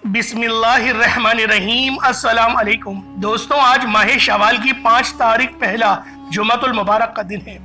بسم اللہ الرحمن الرحیم۔ السلام علیکم دوستوں، آج ماہ شوال کی 5 تاریخ پہلا جمعۃ المبارک کا دن ہے،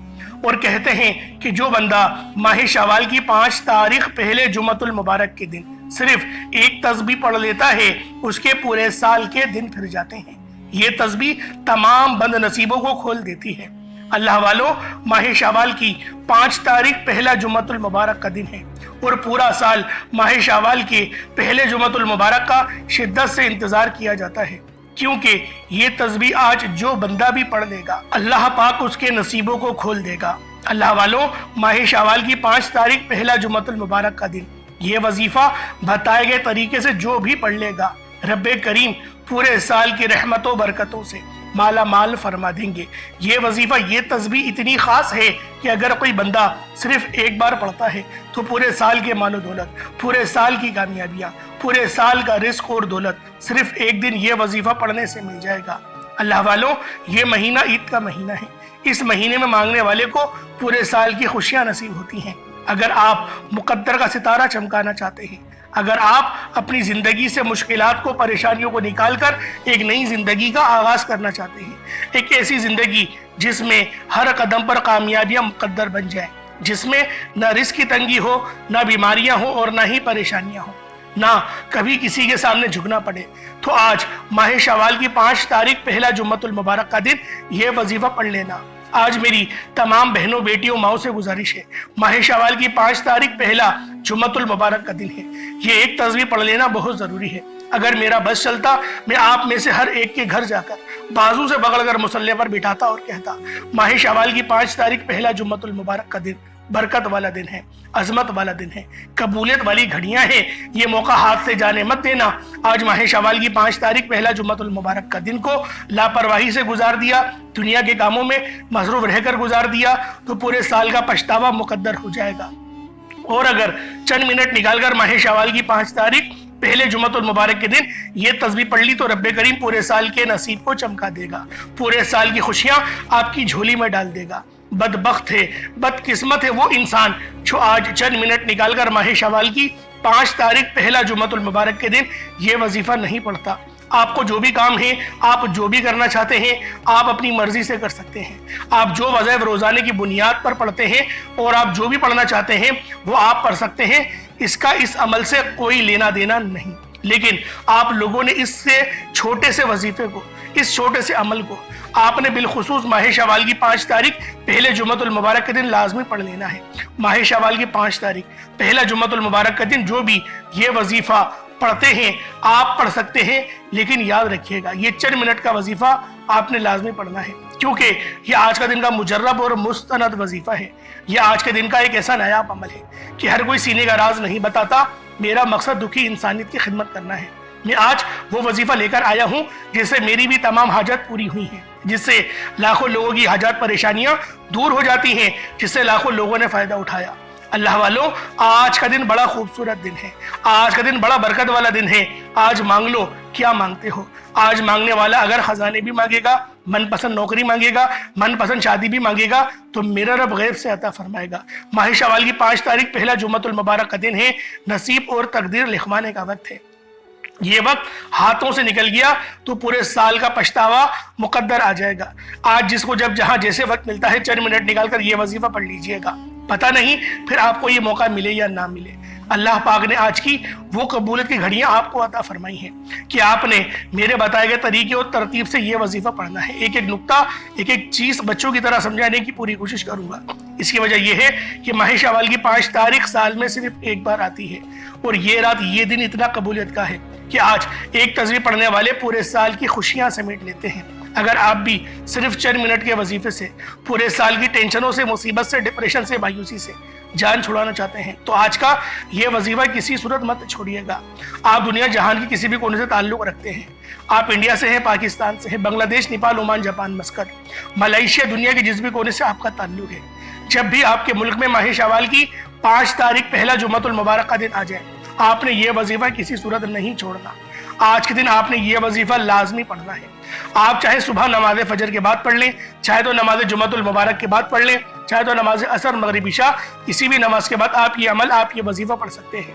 اور کہتے ہیں کہ جو بندہ ماہ شوال کی 5 تاریخ پہلے جمعۃ المبارک کے دن صرف ایک تسبیح پڑھ لیتا ہے، اس کے پورے سال کے دن پھر جاتے ہیں۔ یہ تسبیح تمام بد نصیبوں کو کھول دیتی ہے۔ اللہ والو، ماہ شوال کی 5 تاریخ پہلا جمعۃ المبارک کا دن ہے، اور پورا سال ماہ شوال کے پہلے جمعۃ المبارک کا شدت سے انتظار کیا جاتا ہے، کیونکہ یہ تسبیح آج جو بندہ بھی پڑھ لے گا، اللہ پاک اس کے نصیبوں کو کھول دے گا۔ اللہ والو، ماہ شوال کی 5 تاریخ پہلا جمعۃ المبارک کا دن، یہ وظیفہ بتائے گئے طریقے سے جو بھی پڑھ لے گا، رب کریم پورے سال کی رحمتوں برکتوں سے مالا مال فرما دیں گے۔ یہ وظیفہ، یہ تسبیح اتنی خاص ہے کہ اگر کوئی بندہ صرف ایک بار پڑھتا ہے تو پورے سال کے مال و دولت، پورے سال کی کامیابیاں، پورے سال کا رزق اور دولت صرف ایک دن یہ وظیفہ پڑھنے سے مل جائے گا۔ اللہ والوں، یہ مہینہ عید کا مہینہ ہے۔ اس مہینے میں مانگنے والے کو پورے سال کی خوشیاں نصیب ہوتی ہیں۔ اگر آپ مقدر کا ستارہ چمکانا چاہتے ہیں، اگر آپ اپنی زندگی سے مشکلات کو، پریشانیوں کو نکال کر ایک نئی زندگی کا آغاز کرنا چاہتے ہیں، ایک ایسی زندگی جس میں ہر قدم پر کامیابیاں مقدر بن جائیں، جس میں نہ رزق کی تنگی ہو، نہ بیماریاں ہوں، اور نہ ہی پریشانیاں ہوں، نہ کبھی کسی کے سامنے جھکنا پڑے، تو آج ماہ شوال کی 5 تاریخ پہلا جمعۃ المبارک کا دن یہ وظیفہ پڑھ لینا۔ آج میری تمام بہنوں، بیٹیوں، ماؤں سے گزارش ہے، ماہ شوال کی 5 تاریخ پہلا جمعۃ المبارک کا دن ہے، یہ ایک تسبیح پڑھ لینا بہت ضروری ہے۔ اگر میرا بس چلتا، میں آپ میں سے ہر ایک کے گھر جا کر بازو سے پکڑ کر مصلی پر بٹھاتا اور کہتا، ماہ شوال کی 5 تاریخ پہلا جمعۃ المبارک کا دن برکت والا دن ہے، عظمت والا دن ہے، قبولیت والی گھڑیاں ہیں، یہ موقع ہاتھ سے جانے مت دینا۔ آج ماہ شوال کی 5 تاریخ پہلا جمعۃ المبارک کا دن کو لاپرواہی سے گزار دیا، دنیا کے کاموں میں مصروف رہ کر گزار دیا، تو پورے سال کا پچھتاوا مقدر ہو جائے گا۔ اور اگر چند منٹ نکال کر ماہ شوال کی 5 تاریخ پہلے جمعۃ المبارک کے دن یہ تسبیح پڑھ لی، تو رب کریم پورے سال کے نصیب کو چمکا دے گا، پورے سال کی خوشیاں آپ کی جھولی میں ڈال دے گا۔ بدبخت ہے، بدقسمت ہے وہ انسان جو آج چند منٹ نکال کر ماہ شوال کی 5 تاریخ پہلا جمعۃ المبارک کے دن یہ وظیفہ نہیں پڑھتا۔ آپ کو جو بھی کام ہے، آپ جو بھی کرنا چاہتے ہیں، آپ اپنی مرضی سے کر سکتے ہیں۔ آپ جو وظائف روزانے کی بنیاد پر پڑھتے ہیں، اور آپ جو بھی پڑھنا چاہتے ہیں وہ آپ پڑھ سکتے ہیں، اس کا اس عمل سے کوئی لینا دینا نہیں۔ لیکن آپ لوگوں نے اس سے چھوٹے سے وظیفے کو، اس چھوٹے سے عمل کو آپ نے بالخصوص ماہ شوال کی 5 تاریخ پہلے جمعۃ المبارک کے دن لازمی پڑھ لینا ہے۔ ماہ شوال کی 5 تاریخ پہلا جمعۃ المبارک کا دن جو بھی یہ وظیفہ پڑھتے ہیں، آپ پڑھ سکتے ہیں، لیکن یاد رکھیے گا یہ چند منٹ کا وظیفہ آپ نے لازمی پڑھنا ہے، کیونکہ یہ آج کا دن کا مجرب اور مستند وظیفہ ہے۔ یہ آج کے دن کا ایک ایسا نایاب عمل ہے کہ ہر کوئی سینے کا راز نہیں بتاتا۔ میرا مقصد دکھی انسانیت کی خدمت کرنا ہے۔ میں آج وہ وظیفہ لے کر آیا ہوں جس سے میری بھی تمام حاجات پوری ہوئی ہیں، جس سے لاکھوں لوگوں کی حاجات پریشانیاں دور ہو جاتی ہیں، جس سے لاکھوں لوگوں نے فائدہ اٹھایا۔ اللہ والوں، آج کا دن بڑا خوبصورت دن ہے، آج کا دن بڑا برکت والا دن ہے۔ آج مانگ لو کیا مانگتے ہو۔ آج مانگنے والا اگر خزانے بھی مانگے گا، من پسند نوکری مانگے گا، من پسند شادی بھی مانگے گا، تو میرا رب غیب سے عطا فرمائے گا۔ ماہ شوال کی 5 تاریخ پہلا جمعۃ المبارک کا دن ہے، نصیب اور تقدیر لکھوانے کا وقت ہے۔ یہ وقت ہاتھوں سے نکل گیا تو پورے سال کا پچھتاوا مقدر آ جائے گا۔ آج جس کو جب جہاں جیسے وقت ملتا ہے، چند منٹ نکال کر یہ وظیفہ پڑھ لیجئے گا، پتہ نہیں پھر آپ کو یہ موقع ملے یا نہ ملے۔ اللہ پاک نے آج کی وہ قبولیت کی گھڑیاں آپ کو عطا فرمائی ہیں کہ آپ نے میرے بتائے گئے طریقے اور ترتیب سے یہ وظیفہ پڑھنا ہے۔ ایک ایک نقطہ، ایک ایک چیز بچوں کی طرح سمجھانے کی پوری کوشش کروں گا۔ اس کی وجہ یہ ہے کہ ماہ شوال کی 5 تاریخ سال میں صرف ایک بار آتی ہے، اور یہ رات، یہ دن اتنا قبولیت کا ہے کہ آج ایک تسبیح پڑھنے والے پورے سال کی خوشیاں سمیٹ لیتے ہیں۔ اگر آپ بھی صرف چند منٹ کے وظیفے سے پورے سال کی ٹینشنوں سے، مصیبت سے، ڈپریشن سے، مایوسی سے جان چھڑانا چاہتے ہیں، تو آج کا یہ وظیفہ کسی صورت مت چھوڑیے گا۔ آپ دنیا جہان کی کسی بھی کونے سے تعلق رکھتے ہیں، آپ انڈیا سے ہیں، پاکستان سے ہیں، بنگلہ دیش، Nepal, Oman, Japan, Muscat, Malaysia, دنیا کے جس بھی کونے سے آپ کا تعلق ہے، جب بھی آپ کے ملک میں ماہ شوال کی 5 تاریخ پہلا جمعۃ المبارک کا دن آ جائے، آپ نے یہ وظیفہ کسی صورت نہیں چھوڑنا۔ آج کے دن آپ نے یہ وظیفہ لازمی پڑھنا ہے۔ آپ چاہے صبح نماز فجر کے بعد پڑھ لیں، چاہے تو نماز جمعۃ المبارک کے بعد پڑھ لیں، چاہے تو نماز عصر، مغرب، عشاء، کسی بھی نماز کے بعد آپ یہ عمل، آپ یہ وظیفہ پڑھ سکتے ہیں۔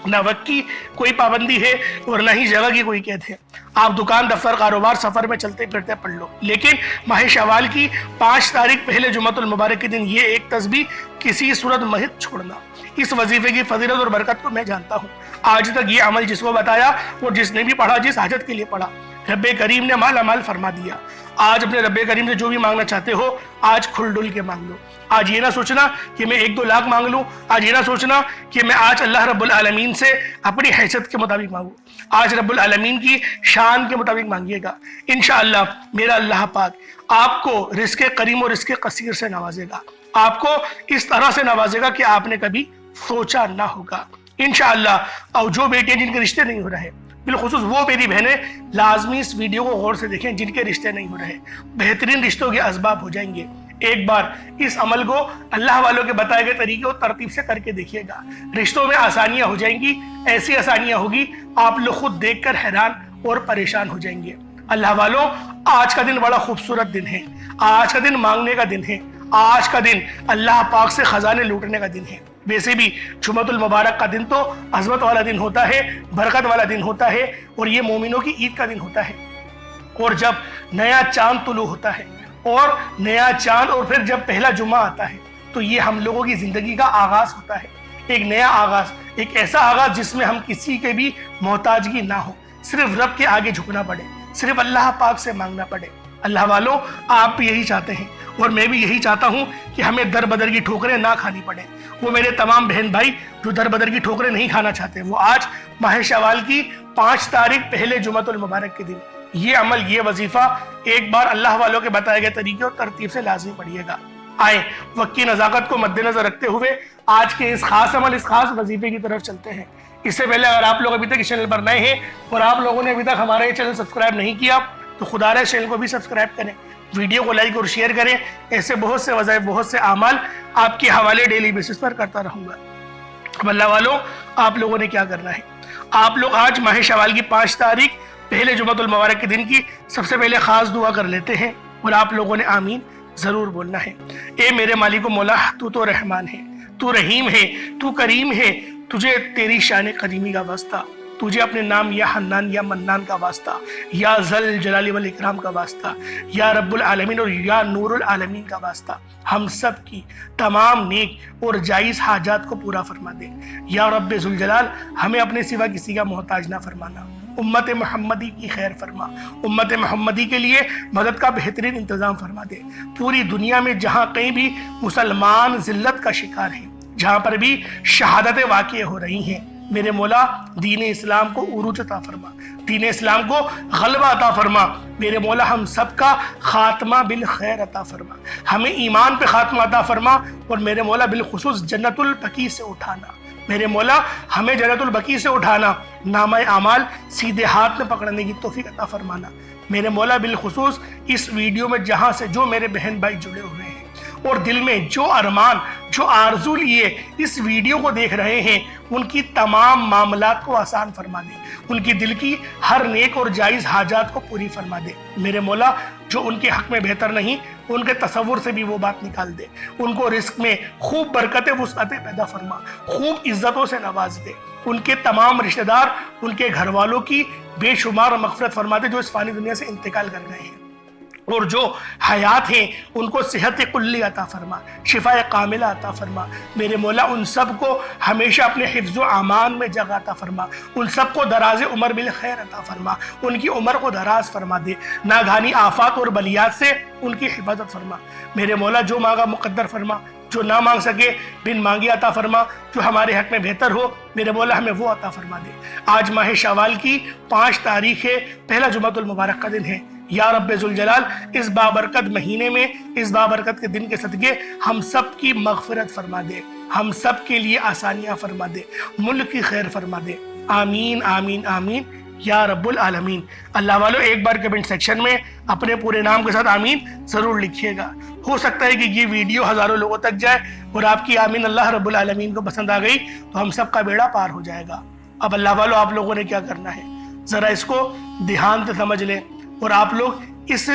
نہ وقت کی کوئی پابندی ہے اور نہ ہی جگہ کی کوئی قید ہے۔ آپ دکان، دفتر، کاروبار، سفر میں چلتے پھرتے پڑھ لو، لیکن ماہ شوال کی 5 تاریخ پہلے جمعۃ المبارک کے دن یہ ایک تسبیح کسی صورت محض چھوڑنا۔ اس وظیفے کی فضیلت اور برکت کو میں جانتا ہوں۔ آج تک یہ عمل جس کو بتایا اور جس نے بھی پڑھا، جس حاجت کے لیے پڑھا، رب کریم نے مالا مال فرما دیا۔ آج اپنے رب کریم سے جو بھی مانگنا چاہتے ہو، آج کھل ڈل کے مانگ لو۔ آج یہ نہ سوچنا کہ میں 1-2 لاکھ مانگ لوں، آج یہ نہ سوچنا کہ میں آج اللہ رب العالمین سے اپنی حیثیت کے مطابق مانگوں۔ آج رب العالمین کی شان کے مطابق مانگیے گا، انشاءاللہ میرا اللہ پاک آپ کو رزق کریم اور رزق قصیر سے نوازے گا، آپ کو اس طرح سے نوازے گا کہ آپ نے کبھی سوچا نہ ہوگا انشاءاللہ۔ اور جو بیٹے جن کے رشتے نہیں ہو رہے، بالخصوص وہ میری بہنیں لازمی اس ویڈیو کو غور سے دیکھیں جن کے رشتے نہیں ہو رہے، بہترین رشتوں کے اسباب ہو جائیں گے۔ ایک بار اس عمل کو اللہ والوں کے بتائے گئے طریقے اور ترتیب سے کر کے دیکھیے گا، رشتوں میں آسانیاں ہو جائیں گی، ایسی آسانیاں ہوگی آپ لوگ خود دیکھ کر حیران اور پریشان ہو جائیں گے۔ اللہ والوں، آج کا دن بڑا خوبصورت دن ہے، آج کا دن مانگنے کا دن ہے، آج کا دن اللہ پاک سے خزانے لوٹنے کا دن ہے۔ ویسے بھی جمعۃ المبارک کا دن تو عظمت والا دن ہوتا ہے، برکت والا دن ہوتا ہے، اور یہ مومنوں کی عید کا دن ہوتا ہے۔ اور جب نیا چاند طلوع ہوتا ہے اور نیا چاند اور پھر جب پہلا جمعہ آتا ہے تو یہ ہم لوگوں کی زندگی کا آغاز ہوتا ہے، ایک نیا آغاز، ایک ایسا آغاز جس میں ہم کسی کے بھی محتاجگی نہ ہو، صرف رب کے آگے جھکنا پڑے، صرف اللہ پاک سے مانگنا پڑے۔ اللہ والوں، آپ بھی یہی چاہتے ہیں اور میں بھی یہی چاہتا ہوں کہ ہمیں در بدر کی ٹھوکریں نہ کھانی پڑیں۔ وہ میرے تمام بہن بھائی جو در بدر کی ٹھوکریں نہیں کھانا چاہتے، وہ آج ماہ شوال کی 5 تاریخ پہلے جمعۃ المبارک کے دن یہ عمل، یہ وظیفہ ایک بار اللہ والوں کے بتائے گئے طریقے اور ترتیب سے لازمی پڑھیے گا۔ آئیں وقت کی نزاکت کو مد نظر رکھتے ہوئے آج کے اس خاص عمل، اس خاص وظیفے کی طرف چلتے ہیں۔ اس سے پہلے اگر آپ لوگ ابھی تک اس چینل پر نئے ہیں اور آپ لوگوں نے ابھی تک ہمارا یہ چینل سبسکرائب نہیں کیا تو خدا رے چینل کو بھی سبسکرائب کریں، ویڈیو کو لائک اور شیئر کریں۔ ایسے بہت سے وظائف، بہت سے اعمال آپ کے حوالے ڈیلی بیسس پر کرتا رہوں گا۔ اب اللہ والوں، آپ لوگوں نے کیا کرنا ہے؟ آپ لوگ آج ماہ شوال کی 5 تاریخ پہلے جمعۃ المبارک کے دن کی سب سے پہلے خاص دعا کر لیتے ہیں اور آپ لوگوں نے آمین ضرور بولنا ہے۔ اے میرے مالک و مولا، تو تو رحمان ہے، تو رحیم ہے، تو کریم ہے، تجھے تیری شان قدیمی کا واسطہ، تجھے اپنے نام یا حنان یا منان کا واسطہ، یا ذل جلال والاکرام کا واسطہ، یا رب العالمین اور یا نور العالمین کا واسطہ، ہم سب کی تمام نیک اور جائز حاجات کو پورا فرما دے۔ یا رب ذوالجلال، ہمیں اپنے سوا کسی کا محتاج نہ فرمانا، امت محمدی کی خیر فرما، امت محمدی کے لیے مدد کا بہترین انتظام فرما دے۔ پوری دنیا میں جہاں کہیں بھی مسلمان ذلت کا شکار ہیں، جہاں پر بھی شہادتیں واقع ہو رہی ہیں، میرے مولا دین اسلام کو عروج عطا فرما، دین اسلام کو غلبہ عطا فرما۔ میرے مولا ہم سب کا خاتمہ بالخیر عطا فرما، ہمیں ایمان پہ خاتمہ عطا فرما، اور میرے مولا بالخصوص جنت البقیع سے اٹھانا، میرے مولا ہمیں جنت البقیع سے اٹھانا، نامہ اعمال سیدھے ہاتھ میں پکڑنے کی توفیق عطا فرمانا۔ میرے مولا بالخصوص اس ویڈیو میں جہاں سے جو میرے بہن بھائی جڑے ہوئے ہیں اور دل میں جو ارمان، جو آرزو لیے اس ویڈیو کو دیکھ رہے ہیں، ان کی تمام معاملات کو آسان فرما دے، ان کی دل کی ہر نیک اور جائز حاجات کو پوری فرما دے۔ میرے مولا جو ان کے حق میں بہتر نہیں، ان کے تصور سے بھی وہ بات نکال دے، ان کو رزق میں خوب برکتیں وسعتیں پیدا فرما، خوب عزتوں سے نواز دے، ان کے تمام رشتہ دار، ان کے گھر والوں کی بے شمار مغفرت فرما دے جو اس فانی دنیا سے انتقال کر گئے ہیں، اور جو حیات ہیں ان کو صحت کلی عطا فرما، شفا کاملہ عطا فرما۔ میرے مولا ان سب کو ہمیشہ اپنے حفظ و امان میں جگہ عطا فرما، ان سب کو دراز عمر بالخیر عطا فرما، ان کی عمر کو دراز فرما دے، ناگہانی آفات اور بلیات سے ان کی حفاظت فرما۔ میرے مولا جو مانگا مقدر فرما، جو نہ مانگ سکے بن مانگے عطا فرما، جو ہمارے حق میں بہتر ہو میرے مولا ہمیں وہ عطا فرما دے۔ آج ماہ شوال کی 5 تاریخ ہے، پہلا جمعۃ المبارک کا دن ہے۔ یا رب ذوالجلال اس بابرکت مہینے میں، اس بابرکت کے دن کے صدقے ہم سب کی مغفرت فرما دے، ہم سب کے لیے آسانیاں فرما دے، ملک کی خیر فرما دے۔ آمین آمین آمین یا رب العالمین۔ اللہ والوں ایک بار کمنٹ سیکشن میں اپنے پورے نام کے ساتھ آمین ضرور لکھیے گا۔ ہو سکتا ہے کہ یہ ویڈیو ہزاروں لوگوں تک جائے اور آپ کی آمین اللہ رب العالمین کو پسند آ گئی تو ہم سب کا بیڑا پار ہو جائے گا۔ اب اللہ والوں آپ لوگوں نے کیا کرنا ہے، ذرا اس کو دھیان سے سمجھ لیں، اور آپ لوگ اس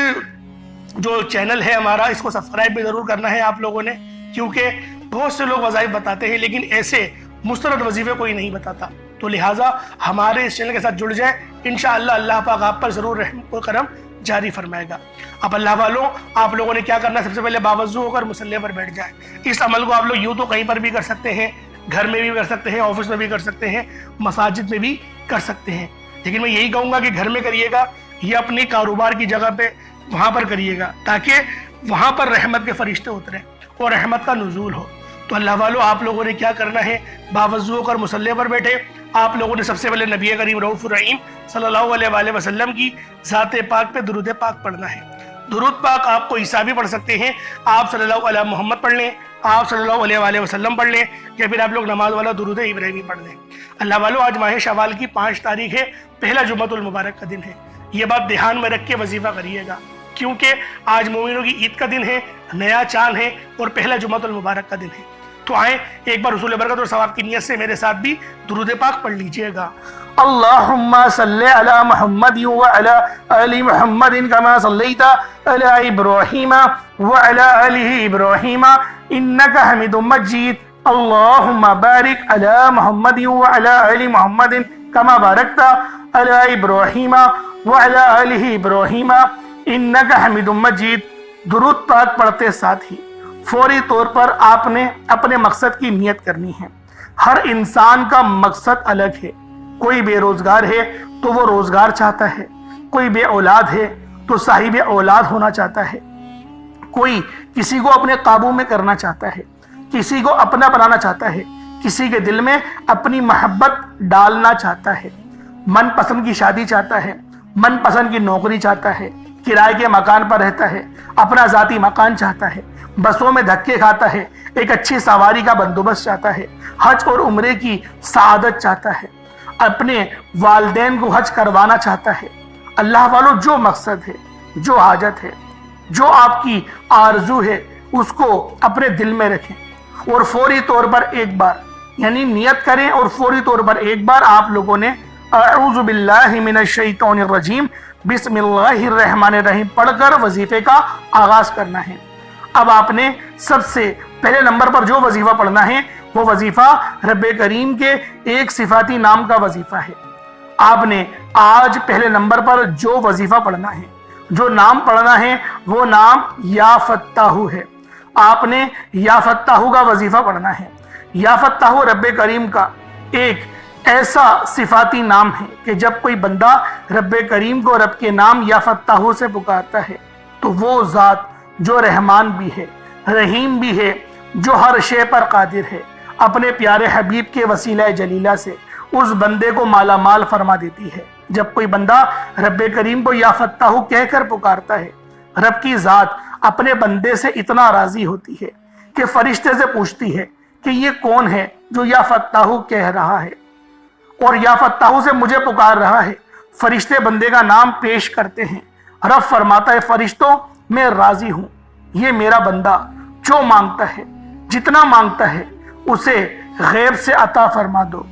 جو چینل ہے ہمارا اس کو سبسکرائب بھی ضرور کرنا ہے آپ لوگوں نے، کیونکہ بہت سے لوگ وظائف بتاتے ہیں لیکن ایسے مستند وظیفے کوئی نہیں بتاتا۔ تو لہٰذا ہمارے اس چینل کے ساتھ جڑ جائیں، انشاءاللہ اللہ پاک آپ پر ضرور رحم و کرم جاری فرمائے گا۔ اب اللہ والوں، آپ لوگوں نے کیا کرنا ہے؟ سب سے پہلے باوضو ہو کر مصلی پر بیٹھ جائیں۔ اس عمل کو آپ لوگ یوں تو کہیں پر بھی کر سکتے ہیں، گھر میں بھی کر سکتے ہیں، آفس میں بھی کر سکتے ہیں، مساجد میں بھی کر سکتے ہیں، لیکن میں یہی کہوں گا کہ گھر میں کریے گا یا اپنے کاروبار کی جگہ پہ وہاں پر کریے گا، تاکہ وہاں پر رحمت کے فرشتے اتریں اور رحمت کا نزول ہو۔ تو اللہ والوں، آپ لوگوں نے کیا کرنا ہے؟ باوضو ہو کر مصلی پر بیٹھے۔ آپ لوگوں نے سب سے پہلے نبی کریم رؤوف الرحیم صلی اللہ علیہ وآلہ وسلم کی ذات پاک پہ درود پاک پڑھنا ہے۔ درود پاک آپ کو عیسیٰ بھی پڑھ سکتے ہیں، آپ صلی اللہ علیہ محمد پڑھ لیں، آپ صلی اللہ علیہ وآلہ وسلم پڑھ لیں، یا پھر آپ لوگ نماز والا درود ابراہیمی پڑھ لیں۔ اللہ والوں، آج ماہ شوال کی 5 تاریخ ہے، پہلا جمعۃ المبارک کا دن ہے۔ یہ بات دھیان میں رکھ کے وظیفہ کریے گا، کیونکہ آج مومنوں کی عید کا دن ہے، نیا چاند ہے اور پہلا جمعۃ المبارک کا دن ہے۔ تو آئیں ایک بار حصول برکت اور ثواب کی نیت سے میرے ساتھ بھی درود پاک پڑھ لیجئے گا۔ اللہم صلی علی محمد وعلی آل محمد کما صلیت علی ابراہیم وعلی آل ابراہیم انک حمید مجید۔ اللہم بارک علی محمد وعلی آل محمد کما بارکت علی ابراہیم وعلی آل ابراہیم انک حمید مجید۔ درود پاک پڑھتے ساتھ ہی فوری طور پر آپ نے اپنے مقصد کی نیت کرنی ہے۔ ہر انسان کا مقصد الگ ہے۔ کوئی بے روزگار ہے تو وہ روزگار چاہتا ہے، کوئی بے اولاد ہے تو صاحب اولاد ہونا چاہتا ہے، کوئی کسی کو اپنے قابو میں کرنا چاہتا ہے، کسی کو اپنا بنانا چاہتا ہے، کسی کے دل میں اپنی محبت ڈالنا چاہتا ہے، من پسند کی شادی چاہتا ہے، من پسند کی نوکری چاہتا ہے، کرائے کے مکان پر رہتا ہے، اپنا ذاتی مکان چاہتا ہے، بسوں میں دھکے کھاتا ہے، ایک اچھی سواری کا بندوبست چاہتا ہے، حج اور عمرے کی سعادت چاہتا ہے، اپنے والدین کو حج کروانا چاہتا ہے۔ اللہ والوں، جو مقصد ہے، جو حاجت ہے، جو آپ کی آرزو ہے، اس کو اپنے دل میں رکھیں اور فوری طور پر ایک بار یعنی نیت کریں، اور فوری طور پر ایک بار آپ لوگوں نے اعوذ باللہ من الشیطان الرجیم بسم اللہ الرحمن الرحیم پڑھ کر وظیفے کا آغاز کرنا ہے۔ اب آپ نے سب سے پہلے نمبر پر جو وظیفہ پڑھنا ہے وہ وظیفہ رب کریم کے ایک صفاتی نام کا وظیفہ ہے۔ آپ نے آج پہلے نمبر پر جو وظیفہ پڑھنا ہے، جو نام پڑھنا ہے، وہ نام یا فتاح ہے۔ آپ نے یا فتاح کا وظیفہ پڑھنا ہے۔ یا فتاح رب کریم کا ایک ایسا صفاتی نام ہے کہ جب کوئی بندہ رب کریم کو رب کے نام یا فتاح سے پکارتا ہے تو وہ ذات جو رحمان بھی ہے، رحیم بھی ہے، جو ہر شے پر قادر ہے، اپنے پیارے حبیب کے وسیلہ جلیلہ سے اس بندے کو مالا مال فرما دیتی ہے۔ جب کوئی بندہ رب کریم کو یا فتاح کہہ کر پکارتا ہے، رب کی ذات اپنے بندے سے اتنا راضی ہوتی ہے کہ فرشتے سے پوچھتی ہے کہ یہ کون ہے جو یا فتاح کہہ رہا ہے اور یا فتاح سے مجھے پکار رہا ہے۔ فرشتے بندے کا نام پیش کرتے ہیں، رب فرماتا ہے فرشتوں میں راضی ہوں، یہ میرا بندہ جو مانگتا ہے، جتنا مانگتا ہے، اسے غیب سے عطا فرما دو۔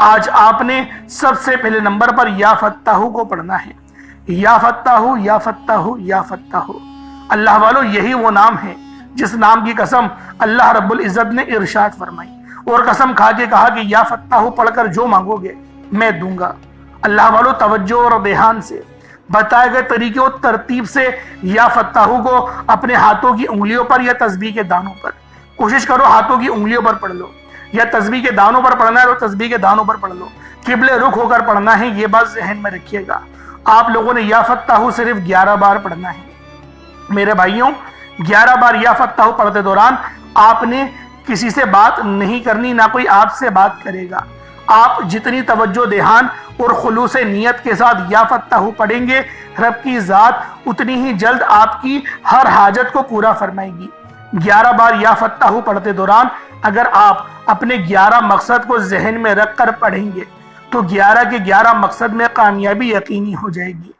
آج آپ نے سب سے پہلے نمبر پر یا فتاح کو پڑھنا ہے۔ یا فتاح، یا فتاح، یا فتاح۔ اللہ والو، یہی وہ نام ہے جس نام کی قسم اللہ رب العزت نے ارشاد فرمائی اور قسم کھا کے کہا کہ یا فتاح پڑھ کر جو مانگو گے میں دوں گا۔ اللہ والو، توجہ اور دھیان سے بتائے گئے طریقے اور ترتیب سے یا فتاح کو اپنے ہاتھوں کی انگلیوں پر یا تسبیح کے دانوں پر، کوشش کرو ہاتھوں کی انگلیوں پر پڑھ لو، یا تسبیح کے دانوں پر پڑھنا ہے تو تسبیح کے دانوں پر پڑھ لو، قبل رخ ہو کر پڑھنا ہے، یہ بات ذہن میں رکھیے گا۔ آپ لوگوں نے یا فتاح صرف 11 بار پڑھنا ہے۔ میرے بھائیوں، 11 بار یا فتاح پڑھتے دوران آپ نے کسی سے بات نہیں کرنی، نہ کوئی آپ سے بات کرے گا۔ آپ جتنی توجہ دھیان اور خلوص نیت کے ساتھ یا فتاح پڑھیں گے، رب کی ذات اتنی ہی جلد آپ کی ہر حاجت کو پورا فرمائے گی۔ 11 بار یا فتاح پڑھتے دوران اگر آپ اپنے 11 مقصد کو ذہن میں رکھ کر پڑھیں گے تو 11 کے 11 مقصد میں کامیابی یقینی ہو جائے گی۔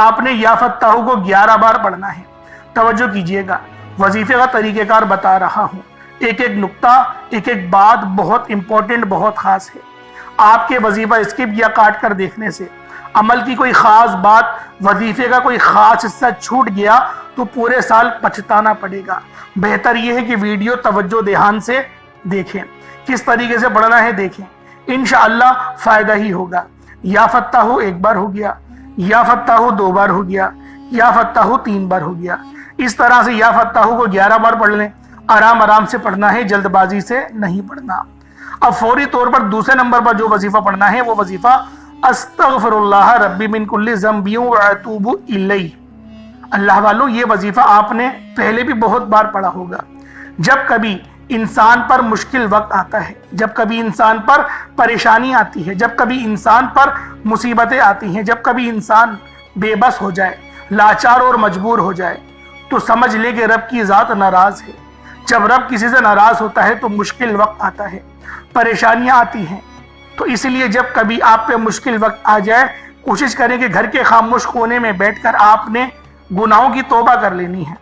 آپ نے یا فتاح کو 11 بار پڑھنا ہے۔ توجہ کیجئے گا، وظیفے کا طریقہ کار بتا رہا ہوں، ایک ایک نقطہ، ایک ایک بات بہت امپورٹنٹ، بہت خاص ہے۔ آپ کے وظیفہ اسکپ یا کاٹ کر دیکھنے سے عمل کی کوئی خاص بات، وظیفے کا کوئی خاص حصہ چھوٹ گیا تو پورے سال پچھتانا پڑے گا۔ بہتر یہ ہے کہ ویڈیو توجہ دھیان سے دیکھیں، کس طریقے سے پڑھنا ہے دیکھیں، انشاءاللہ فائدہ ہی ہوگا۔ یا فتاح ایک بار ہو گیا، یا فتاح 2 بار ہو گیا، یا فتاح 3 بار ہو گیا۔ اس طرح سے یا فتاح کو 11 بار پڑھ لیں، آرام آرام سے پڑھنا ہے، جلد بازی سے نہیں پڑھنا۔ اب فوری طور پر دوسرے نمبر پر جو وظیفہ پڑھنا ہے وہ وظیفہ استغفر اللہ ربی من کل ذنب واتوب الیہ۔ اللہ والوں، یہ وظیفہ آپ نے پہلے بھی بہت بار پڑھا ہوگا۔ جب کبھی انسان پر مشکل وقت آتا ہے، جب کبھی انسان پر پریشانی آتی ہے، جب کبھی انسان پر مصیبتیں آتی ہیں، جب کبھی انسان بے بس ہو جائے، لاچار اور مجبور ہو جائے، تو سمجھ لے کہ رب کی ذات ناراض ہے۔ جب رب کسی سے ناراض ہوتا ہے تو مشکل وقت آتا ہے، پریشانیاں آتی ہیں۔ تو اس لیے جب کبھی آپ پہ مشکل وقت آ جائے، کوشش کریں کہ گھر کے خاموش کونے میں بیٹھ کر آپ نے گناہوں کی توبہ کر لینی ہے۔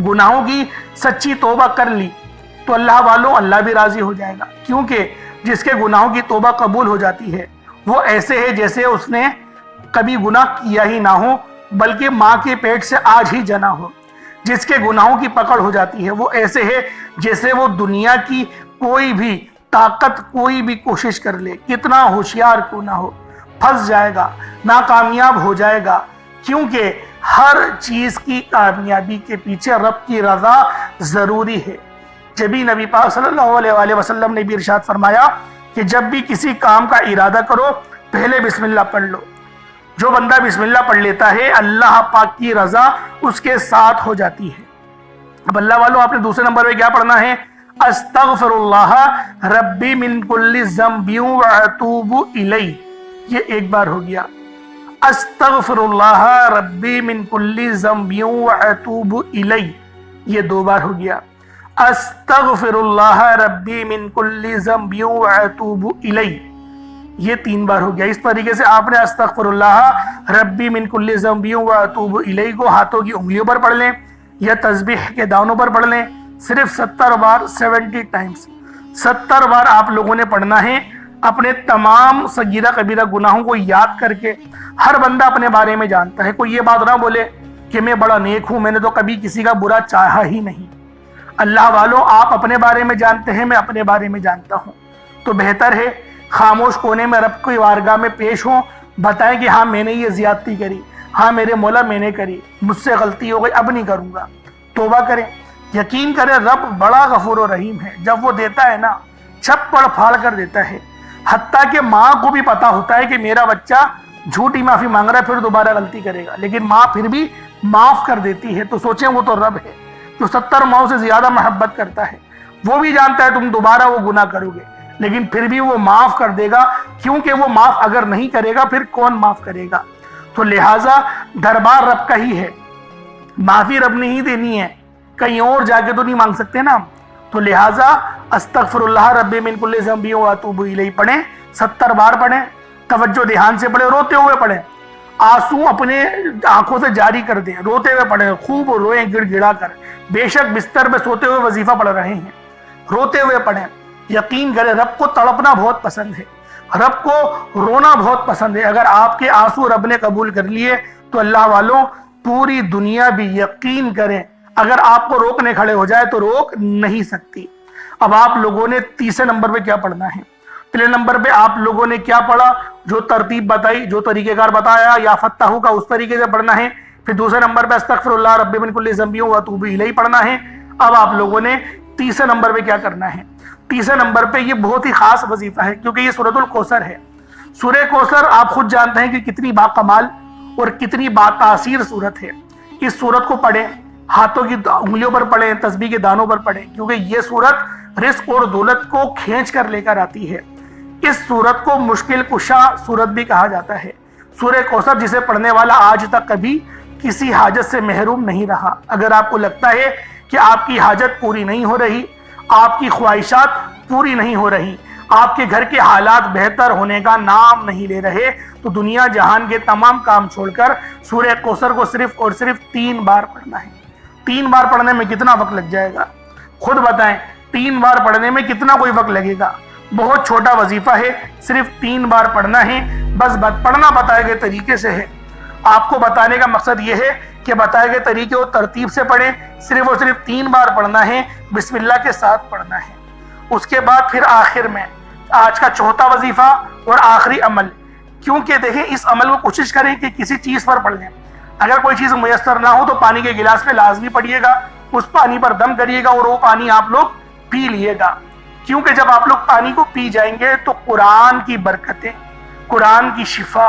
گناہوں کی سچی توبہ کر لی تو اللہ والوں اللہ بھی راضی ہو جائے گا، کیونکہ جس کے گناہوں کی توبہ قبول ہو جاتی ہے وہ ایسے ہے جیسے اس نے کبھی گناہ کیا ہی نہ ہو، بلکہ ماں کے پیٹ سے آج ہی جنا ہو۔ جس کے گناہوں کی پکڑ ہو جاتی ہے وہ ایسے ہے جیسے وہ دنیا کی کوئی بھی طاقت، کوئی بھی کوشش کر لے، کتنا ہوشیار کیوں نہ ہو، پھنس جائے گا، ناکامیاب ہو جائے گا، کیونکہ ہر چیز کی کامیابی کے پیچھے رب کی رضا ضروری ہے۔ جبھی نبی پاک صلی اللہ علیہ وآلہ وسلم نے بھی ارشاد فرمایا کہ جب بھی کسی کام کا ارادہ کرو پہلے بسم اللہ پڑھ لو۔ جو بندہ بسم اللہ پڑھ لیتا ہے اللہ پاک کی رضا اس کے ساتھ ہو جاتی ہے۔ اب اللہ والوں، آپ نے دوسرے نمبر پہ کیا پڑھنا ہے؟ استغفر اللہ ربی من کل ذنب واتوب الیہ، یہ ایک بار ہو گیا۔ استغفر اللہ ربی من کل ذنب واتوب الیہ، یہ 2 بار ہو گیا۔ استغفر اللہ ربی من کل ذنب واتوب الیہ، یہ 3 بار ہو گیا۔ اس طریقے سے آپ نے استغفر اللہ ربی من کل ذنب واتوب الیہ کو ہاتھوں کی انگلیوں پر پڑھ لیں یا تسبیح کے دانوں پر پڑھ لیں، صرف 70 بار، 70 ٹائمز 70 بار آپ لوگوں نے پڑھنا ہے، اپنے تمام صغیرہ کبیرہ گناہوں کو یاد کر کے۔ ہر بندہ اپنے بارے میں جانتا ہے، کوئی یہ بات نہ بولے کہ میں بڑا نیک ہوں، میں نے تو کبھی کسی کا برا چاہا ہی نہیں۔ اللہ والوں، آپ اپنے بارے میں جانتے ہیں، میں اپنے بارے میں جانتا ہوں، تو بہتر ہے خاموش کونے میں رب کی بارگاہ میں پیش ہوں، بتائیں کہ ہاں میں نے یہ زیادتی کری، ہاں میرے مولا میں نے کری، مجھ سے غلطی ہو گئی، اب نہیں کروں گا۔ توبہ کریں، یقین کریں رب بڑا غفور و رحیم ہے۔ جب وہ دیتا ہے نا، چھپڑ پھاڑ کر دیتا ہے، حتیٰ کہ ماں کو بھی پتا ہوتا ہے کہ میرا بچہ جھوٹی معافی مانگ رہا ہے، پھر دوبارہ غلطی کرے گا، لیکن ماں پھر بھی معاف کر دیتی ہے۔ تو سوچیں وہ تو رب ہے جو 70 ماؤں سے زیادہ محبت کرتا ہے، وہ بھی جانتا ہے تم دوبارہ وہ گناہ کرو گے، لیکن پھر بھی وہ معاف کر دے گا، کیونکہ وہ معاف اگر نہیں کرے گا پھر کون معاف کرے گا؟ تو لہٰذا دربار رب کا ہی ہے، معافی رب نے ہی دینی ہے، کہیں اور جا کے تو نہیں مانگ سکتے نا۔ تو لہٰذا استغفر اللہ ربی من کل ذنب واتوب الیہ پڑھیں، 70 بار پڑھیں، توجہ دھیان سے پڑھیں، روتے ہوئے پڑھیں، آنسو اپنے آنکھوں سے جاری کر دیں، روتے ہوئے پڑھیں، خوب روئیں گڑ گڑا کر، بے شک بستر میں سوتے ہوئے وظیفہ پڑھ رہے ہیں، روتے ہوئے پڑھیں۔ یقین کریں رب کو تڑپنا بہت پسند ہے، رب کو رونا بہت پسند ہے۔ اگر آپ کے آنسو رب نے قبول کر لیے تو اللہ والوں پوری دنیا بھی یقین کریں اگر آپ کو روکنے کھڑے ہو جائے تو روک نہیں سکتی۔ اب آپ لوگوں نے تیسرے نمبر پہ کیا پڑھنا ہے؟ پہلے نمبر پہ آپ لوگوں نے کیا پڑھا؟ جو ترتیب بتائی، جو طریقہ کار بتایا یا فتح کا، اس طریقے سے پڑھنا ہے۔ پھر دوسرے نمبر پہ استغفر اللہ ربی من کل ذنب واتوب الیہ پڑھنا ہے۔ اب آپ لوگوں نے تیسرے نمبر پہ کیا کرنا ہے؟ تیسرے نمبر پہ یہ بہت ہی خاص وظیفہ ہے، کیونکہ یہ سورۃ الکوثر ہے۔ سورہ کوثر آپ خود جانتے ہیں کہ کتنی باکمال اور کتنی باتاثیر سورت ہے۔ اس سورت کو پڑھیں، ہاتھوں کی انگلیوں پر پڑھیں، تسبیح کے دانوں پر پڑھیں، کیونکہ یہ سورت رزق اور دولت کو کھینچ کر لے کر آتی ہے۔ اس سورت کو مشکل کشا سورت بھی کہا جاتا ہے۔ سورہ کوثر جسے پڑھنے والا آج تک کبھی کسی حاجت سے محروم نہیں رہا۔ اگر آپ کو لگتا ہے کہ آپ کی حاجت پوری نہیں ہو رہی، آپ کی خواہشات پوری نہیں ہو رہی، آپ کے گھر کے حالات بہتر ہونے کا نام نہیں لے رہے، تو دنیا جہان کے تمام کام چھوڑ کر سورہ کوثر کو صرف اور صرف 3 بار پڑھنا ہے۔ 3 بار پڑھنے میں کتنا وقت لگ جائے گا؟ خود بتائیں، 3 بار پڑھنے میں کتنا کوئی وقت لگے گا؟ بہت چھوٹا وظیفہ ہے، صرف 3 بار پڑھنا ہے، بس پڑھنا بتائے گئے طریقے سے ہے۔ آپ کو بتانے کا مقصد یہ ہے کہ بتائے گئے طریقے اور ترتیب سے پڑھیں، صرف اور صرف 3 بار پڑھنا ہے، بسم اللہ کے ساتھ پڑھنا ہے۔ اس کے بعد پھر آخر میں آج کا چوتھا وظیفہ اور آخری عمل، کیونکہ دیکھیں اس عمل کو کوشش کریں کہ کسی چیز پر پڑھ لیں. اگر کوئی چیز میسر نہ ہو تو پانی کے گلاس پہ لازمی پڑھیے گا، اس پانی پر دم کریے گا اور وہ پانی آپ لوگ پی لیے گا. کیونکہ جب آپ لوگ پانی کو پی جائیں گے تو قرآن کی برکتیں، قرآن کی شفا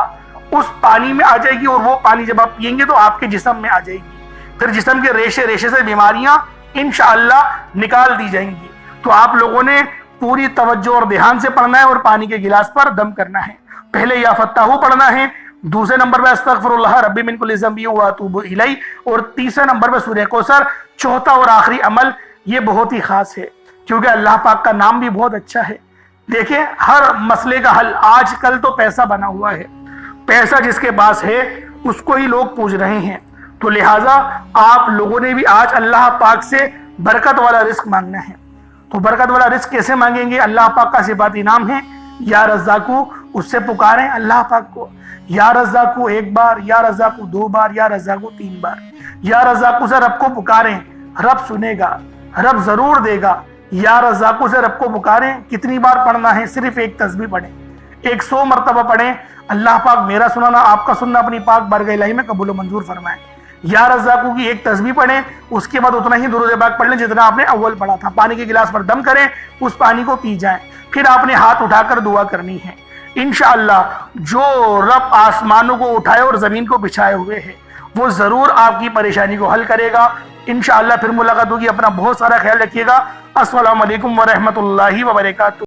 اس پانی میں آ جائے گی، اور وہ پانی جب آپ پیئیں گے تو آپ کے جسم میں آ جائے گی. پھر جسم کے ریشے ریشے سے بیماریاں انشاءاللہ نکال دی جائیں گی. تو آپ لوگوں نے پوری توجہ اور دھیان سے پڑھنا ہے اور پانی کے گلاس پر دم کرنا ہے. پہلے یا فتاحو پڑھنا ہے، دوسرے نمبر پہ استغفر اللہ ربی من کل ذنب واتوب الیہ، اور تیسرے نمبر پہ سورہ کوثر. چوتھا اور آخری عمل یہ بہت ہی خاص ہے کیونکہ اللہ پاک کا نام بھی بہت اچھا ہے. دیکھیں ہر مسئلے کا حل آج کل تو پیسہ بنا ہوا ہے، پیسہ جس کے پاس ہے اس کو ہی لوگ پوچھ رہے ہیں. تو لہٰذا آپ لوگوں نے بھی آج اللہ پاک سے برکت والا رزق مانگنا ہے. تو برکت والا رزق کیسے مانگیں گے؟ اللہ پاک کا صفاتی نام ہے یا رزاقو، اس سے پکاریں اللہ پاک کو. یا رزاقو ایک بار، یا رزاقو دو بار، یا رزاقو تین بار. یا رزاقو سے رب کو پکاریں، رب سنے گا، رب ضرور دے گا. یا رزاقو سے رب کو پکاریں. کتنی بار پڑھنا ہے؟ صرف ایک تسبیح پڑھیں، 100 مرتبہ پڑھیں. اللہ پاک میرا سنانا آپ کا سننا اپنی پاک بارگاہ الہی میں قبول و منظور فرمائے. یا رزاقو کی ایک تسبیح پڑھیں، اس کے بعد اتنا ہی درود پاک پڑھ لیں جتنا آپ نے اول پڑھا تھا. پانی کے گلاس پر دم کریں، اس پانی کو پی جائیں. پھر آپ نے ہاتھ اٹھا کر دعا کرنی ہے. انشاءاللہ جو رب آسمانوں کو اٹھائے اور زمین کو بچھائے ہوئے ہے وہ ضرور آپ کی پریشانی کو حل کرے گا. انشاءاللہ پھر ملاقات ہوگی. اپنا بہت سارا خیال رکھیے گا. السلام علیکم ورحمۃ اللہ وبرکاتہ.